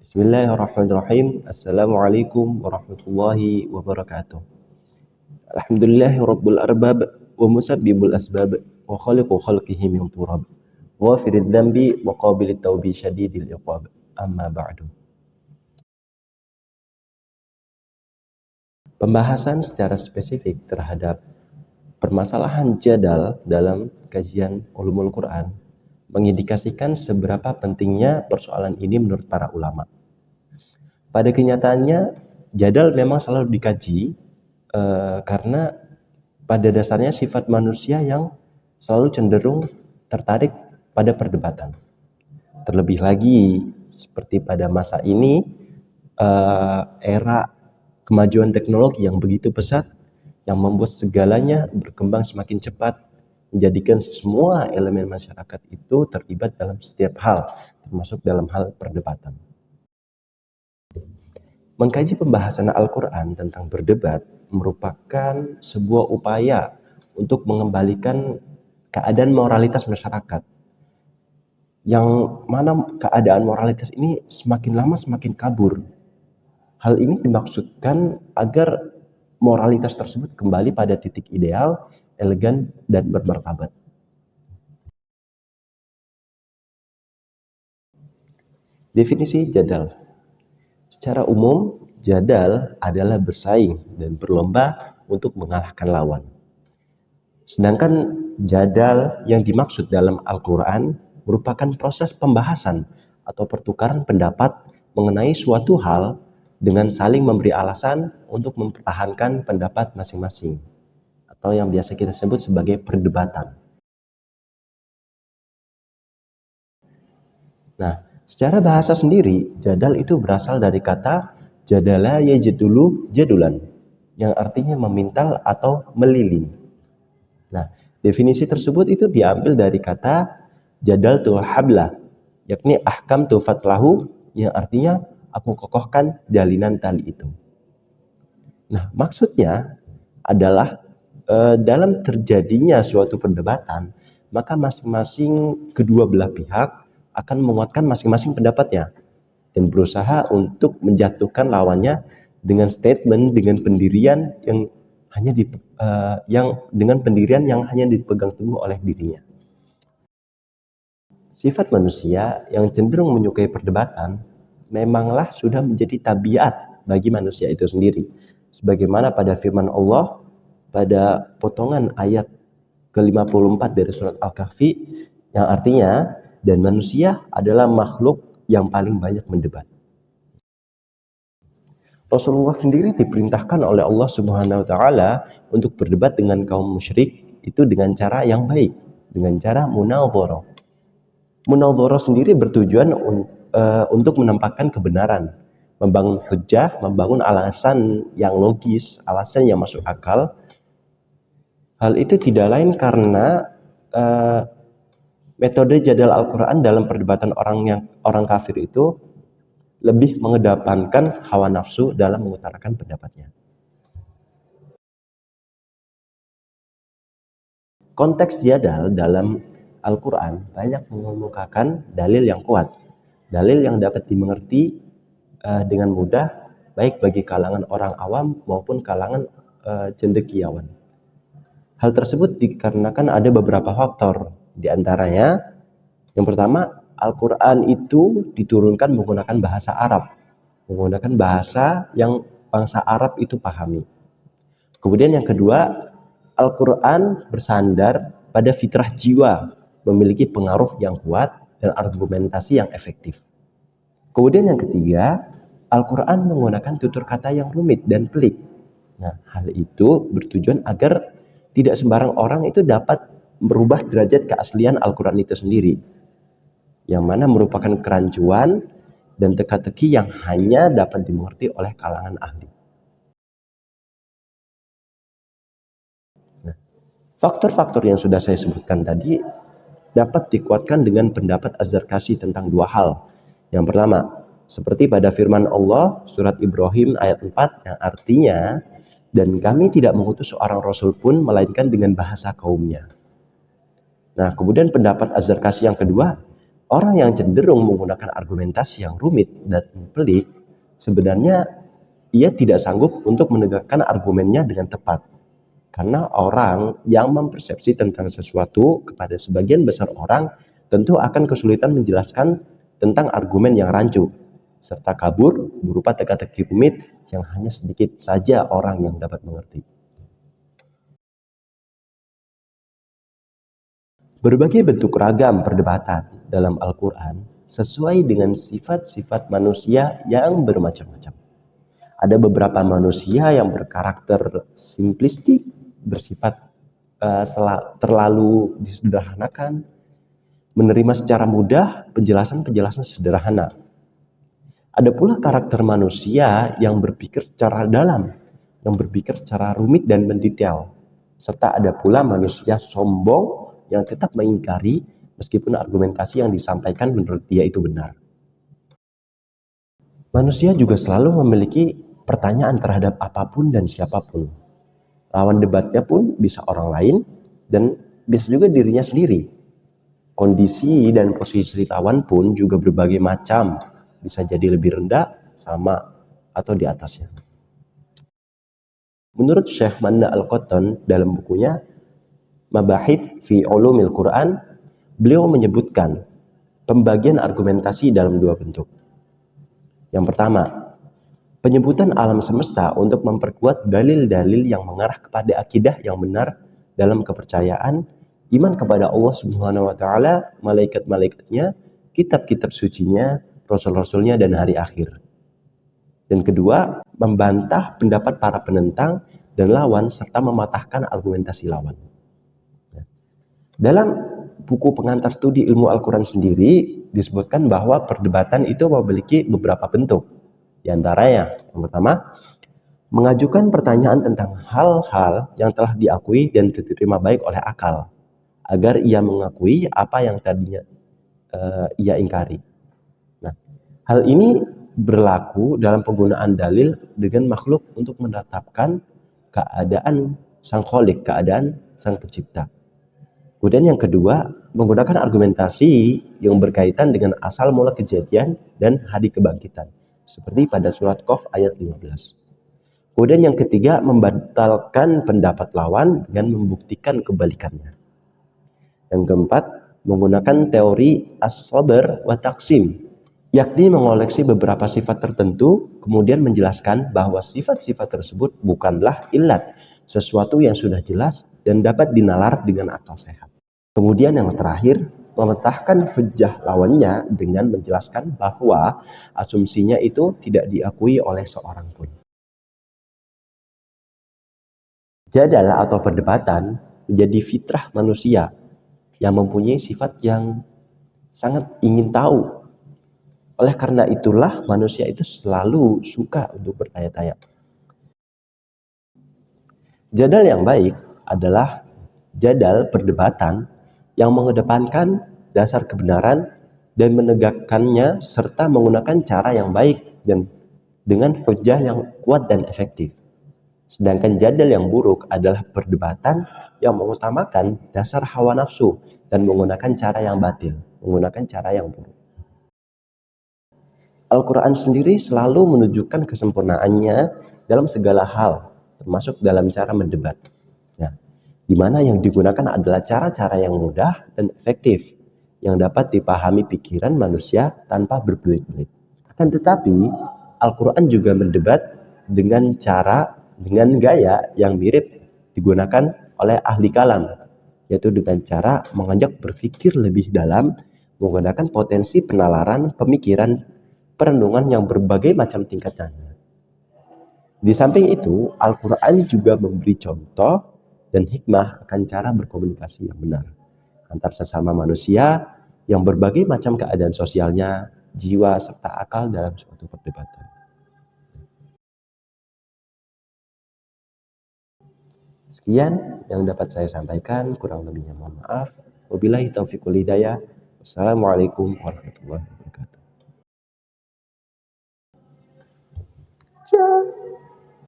Bismillahirrahmanirrahim. Assalamualaikum warahmatullahi wabarakatuh. Alhamdulillahi rabbil arbab wa musabbibul asbab wa khaliqu khalqihi min turab. Ghafirid dzambi wa qabilit taubi syadidil iqab. Amma ba'du. Pembahasan secara spesifik terhadap permasalahan jadal dalam kajian ulumul Quran mengindikasikan seberapa pentingnya persoalan ini menurut para ulama. Pada kenyataannya, jadal memang selalu dikaji karena pada dasarnya sifat manusia yang selalu cenderung tertarik pada perdebatan. Terlebih lagi, seperti pada masa ini, era kemajuan teknologi yang begitu pesat, yang membuat segalanya berkembang semakin cepat, menjadikan semua elemen masyarakat itu terlibat dalam setiap hal, termasuk dalam hal perdebatan. Mengkaji pembahasan Al-Quran tentang berdebat merupakan sebuah upaya untuk mengembalikan keadaan moralitas masyarakat. Yang mana keadaan moralitas ini semakin lama semakin kabur. Hal ini dimaksudkan agar moralitas tersebut kembali pada titik ideal, elegan, dan bermartabat. Definisi jadal. Secara umum, jadal adalah bersaing dan berlomba untuk mengalahkan lawan. Sedangkan jadal yang dimaksud dalam Al-Quran merupakan proses pembahasan atau pertukaran pendapat mengenai suatu hal dengan saling memberi alasan untuk mempertahankan pendapat masing-masing, atau yang biasa kita sebut sebagai perdebatan. Nah, secara bahasa sendiri, jadal itu berasal dari kata jadala yajidulu jadulan, yang artinya memintal atau melilin. Nah, definisi tersebut itu diambil dari kata jadal tu habla, yakni ahkam tu fatlahu, yang artinya aku kokohkan jalinan tali itu. Nah, maksudnya adalah dalam terjadinya suatu perdebatan, maka masing-masing kedua belah pihak akan menguatkan masing-masing pendapatnya dan berusaha untuk menjatuhkan lawannya dengan statement, dengan pendirian yang hanya dipegang teguh oleh dirinya. Sifat manusia yang cenderung menyukai perdebatan memanglah sudah menjadi tabiat bagi manusia itu sendiri. Sebagaimana pada firman Allah pada potongan ayat ke-54 dari surat Al-Kahfi yang artinya, dan manusia adalah makhluk yang paling banyak mendebat. Rasulullah sendiri diperintahkan oleh Allah Subhanahu wa taala untuk berdebat dengan kaum musyrik itu dengan cara yang baik, dengan cara munadharah. Munadharah sendiri bertujuan untuk menampakkan kebenaran, membangun hujjah, membangun alasan yang logis, alasan yang masuk akal. Hal itu tidak lain karena metode jadal Al-Quran dalam perdebatan orang kafir itu lebih mengedepankan hawa nafsu dalam mengutarakan pendapatnya. Konteks jadal dalam Al-Quran banyak mengemukakan dalil yang kuat, dalil yang dapat dimengerti dengan mudah, baik bagi kalangan orang awam maupun kalangan cendekiawan. Hal tersebut dikarenakan ada beberapa faktor. Di antaranya, yang pertama, Al-Quran itu diturunkan menggunakan bahasa Arab, menggunakan bahasa yang bangsa Arab itu pahami. Kemudian yang kedua, Al-Quran bersandar pada fitrah jiwa, memiliki pengaruh yang kuat dan argumentasi yang efektif. Kemudian yang ketiga, Al-Quran menggunakan tutur kata yang rumit dan pelik. Nah, hal itu bertujuan agar tidak sembarang orang itu dapat merubah derajat keaslian Al-Quran itu sendiri, yang mana merupakan kerancuan dan teka-teki yang hanya dapat dimengerti oleh kalangan ahli. Nah, faktor-faktor yang sudah saya sebutkan tadi dapat dikuatkan dengan pendapat Az-Zarkashi tentang dua hal. Yang pertama, seperti pada firman Allah surat Ibrahim ayat 4 yang artinya, dan kami tidak mengutus seorang rasul pun melainkan dengan bahasa kaumnya. Nah, kemudian pendapat Az-Zarkashi yang kedua, Orang yang cenderung menggunakan argumentasi yang rumit dan pelik, sebenarnya ia tidak sanggup untuk menegakkan argumennya dengan tepat. Karena orang yang mempersepsi tentang sesuatu kepada sebagian besar orang tentu akan kesulitan menjelaskan tentang argumen yang rancu, serta kabur berupa teka-teki rumit yang hanya sedikit saja orang yang dapat mengerti. Berbagai bentuk ragam perdebatan dalam Al-Quran sesuai dengan sifat-sifat manusia yang bermacam-macam. Ada beberapa manusia yang berkarakter simplistik, bersifat terlalu disederhanakan, menerima secara mudah penjelasan-penjelasan sederhana. Ada pula karakter manusia yang berpikir secara dalam, yang berpikir secara rumit dan mendetail. Serta ada pula manusia sombong yang tetap mengingkari meskipun argumentasi yang disampaikan menurut dia itu benar. Manusia juga selalu memiliki pertanyaan terhadap apapun dan siapapun. Lawan debatnya pun bisa orang lain dan bisa juga dirinya sendiri. Kondisi dan posisi lawan pun juga berbagai macam, bisa jadi lebih rendah, sama, atau di atasnya. Menurut Syekh Manda Al-Qattan dalam bukunya Mabahith fi Ulumil Quran, beliau menyebutkan pembagian argumentasi dalam dua bentuk. Yang pertama, penyebutan alam semesta untuk memperkuat dalil-dalil yang mengarah kepada akidah yang benar dalam kepercayaan, iman kepada Allah Subhanahu wa taala, malaikat-malaikatnya, kitab-kitab sucinya, rasul-rasulnya dan hari akhir. Dan kedua, membantah pendapat para penentang dan lawan serta mematahkan argumentasi lawan. Dalam buku pengantar studi ilmu Al-Quran sendiri disebutkan bahwa perdebatan itu memiliki beberapa bentuk. Di antaranya, yang pertama, mengajukan pertanyaan tentang hal-hal yang telah diakui dan diterima baik oleh akal, agar ia mengakui apa yang tadinya ia ingkari. Nah, hal ini berlaku dalam penggunaan dalil dengan makhluk untuk menetapkan keadaan sang kholik, keadaan sang pencipta. Kemudian yang kedua, menggunakan argumentasi yang berkaitan dengan asal mula kejadian dan hari kebangkitan. Seperti pada surat Qaf ayat 15. Kemudian yang ketiga, membatalkan pendapat lawan dengan membuktikan kebalikannya. Yang keempat, menggunakan teori as-sabr wa taqsim, yakni mengoleksi beberapa sifat tertentu, kemudian menjelaskan bahwa sifat-sifat tersebut bukanlah illat, sesuatu yang sudah jelas dan dapat dinalar dengan akal sehat. Kemudian yang terakhir, memetahkan hujjah lawannya dengan menjelaskan bahwa asumsinya itu tidak diakui oleh seorang pun. Jadal atau perdebatan menjadi fitrah manusia yang mempunyai sifat yang sangat ingin tahu. Oleh karena itulah manusia itu selalu suka untuk bertanya-tanya. Jadal yang baik adalah jadal perdebatan yang mengedepankan dasar kebenaran dan menegakkannya serta menggunakan cara yang baik dan dengan hujjah yang kuat dan efektif. Sedangkan jadal yang buruk adalah perdebatan yang mengutamakan dasar hawa nafsu dan menggunakan cara yang batil, menggunakan cara yang buruk. Al-Quran sendiri selalu menunjukkan kesempurnaannya dalam segala hal, termasuk dalam cara mendebat. Nah, di mana yang digunakan adalah cara-cara yang mudah dan efektif, yang dapat dipahami pikiran manusia tanpa berbelit-belit. Akan tetapi, Al-Quran juga mendebat dengan gaya yang mirip digunakan oleh ahli kalam, yaitu dengan cara mengajak berpikir lebih dalam, menggunakan potensi penalaran, pemikiran, perenungan yang berbagai macam tingkatannya. Di samping itu, Al-Quran juga memberi contoh dan hikmah akan cara berkomunikasi yang benar antar sesama manusia yang berbagai macam keadaan sosialnya, jiwa, serta akal dalam suatu perdebatan. Sekian yang dapat saya sampaikan, kurang lebihnya mohon maaf. Wabillahi taufiq wal hidayah. Wassalamualaikum warahmatullahi wabarakatuh.